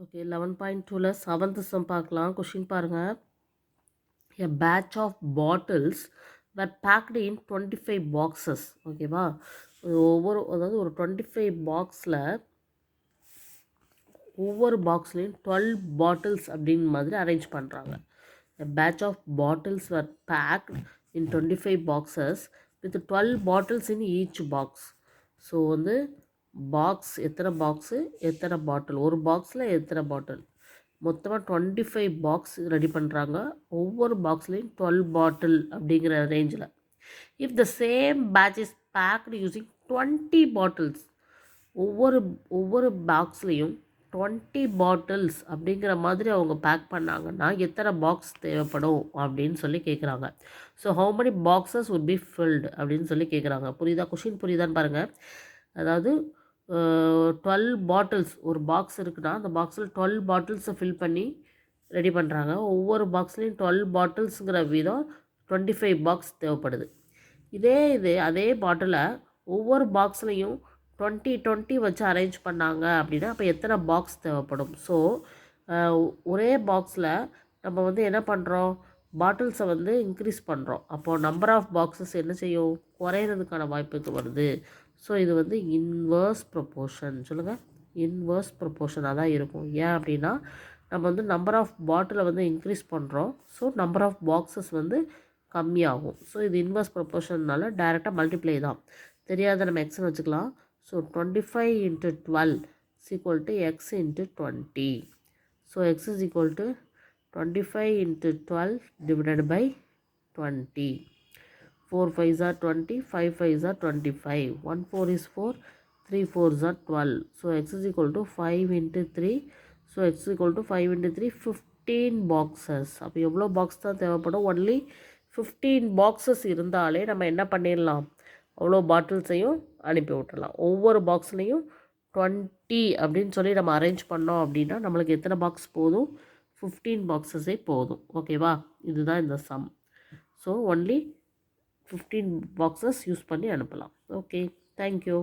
Okay 11.2ல 7th some பார்க்கலாம். Question பாருங்கள். A batch of bottles were packed in 25 boxes. ஓகேவா, அதாவது ஒரு 25 பாக்ஸில் ஒவ்வொரு பாக்ஸ்லேயும் 12 பாட்டில்ஸ் அப்படின்னு மாதிரி அரேஞ்ச் பண்ணுறாங்க. A batch of bottles were packed in 25 boxes with 12 bottles in each box. So வந்து பாக்ஸ் எத்தனை பாக்ஸு எத்தனை பாட்டில், ஒரு பாக்ஸில் எத்தனை பாட்டில், மொத்தமாக 25 பாக்ஸ் ரெடி பண்ணுறாங்க. ஒவ்வொரு பாக்ஸ்லேயும் 12 பாட்டில் அப்படிங்கிற ரேஞ்சில். If the same batch is packed using 20 bottles, ஒவ்வொரு பாக்ஸ்லேயும் 20 பாட்டில்ஸ் அப்படிங்கிற மாதிரி அவங்க பேக் பண்ணாங்கன்னா எத்தனை பாக்ஸ் தேவைப்படும் அப்படின்னு சொல்லி கேட்குறாங்க. So how many boxes would be filled அப்படின்னு சொல்லி கேட்குறாங்க. புரியுதா, கொஷின் புரியுதான்னு பாருங்கள். அதாவது 12 பாட்டில்ஸ், ஒரு பாக்ஸ் இருக்குன்னா அந்த பாக்ஸில் 12 பாட்டில்ஸை ஃபில் பண்ணி ரெடி பண்ணுறாங்க. ஒவ்வொரு பாக்ஸ்லேயும் 12 பாட்டில்ஸுங்கிற வீதம் 25 பாக்ஸ் தேவைப்படுது. அதே பாட்டிலை ஒவ்வொரு பாக்ஸ்லேயும் 20 வச்சு அரேஞ்ச் பண்ணாங்க அப்படின்னா அப்போ எத்தனை பாக்ஸ் தேவைப்படும். ஸோ ஒரே பாக்ஸில் நம்ம வந்து என்ன பண்ணுறோம், பாட்டில்ஸை வந்து இன்க்ரீஸ் பண்ணுறோம். அப்போது நம்பர் ஆஃப் பாக்ஸஸ் என்ன செய்யும், குறையிறதுக்கான வாய்ப்புக்கு வருது. ஸோ இது வந்து இன்வர்ஸ் ப்ரொப்போர்ஷன். சொல்லுங்கள், இன்வர்ஸ் ப்ரொப்போர்ஷனாக தான் இருக்கும். ஏன் அப்படின்னா நம்ம வந்து நம்பர் ஆஃப் பாட்டிலை வந்து இன்க்ரீஸ் பண்ணுறோம். ஸோ நம்பர் ஆஃப் பாக்ஸஸ் வந்து கம்மியாகும். ஸோ இது இன்வர்ஸ் ப்ரொப்போர்ஷன்னால டைரெக்டாக மல்டிப்ளை தான். தெரியாத நம்ம எக்ஸ்ன்னு வச்சுக்கலாம். So 25 × 12 is equal to x × 20. So x is equal to 25 × 12 divided by 20. 4 5s are 20, 5 5s are 25, 1 4 is 4, 3 4s are 12. So x is equal to 5 × 3. So x is equal to 5 × 3, 15 boxes. அப்போ எவ்வளோ box தான் தேவைப்படும், only 15 boxes இருந்தாலே நம்ம என்ன பண்ணிடலாம், அவ்வளோ பாட்டில்ஸையும் அனுப்பி விட்டுடலாம். ஒவ்வொரு பாக்ஸ்லேயும் 20 அப்படின்னு சொல்லி நம்ம அரேஞ்ச் பண்ணோம் அப்படின்னா நம்மளுக்கு எத்தனை பாக்ஸ் போதும், 15 பாக்ஸஸே போதும். ஓகேவா, இதுதான் இந்த sum. So only 15 boxes use பண்ணி அனுப்பலாம். Okay, thank you.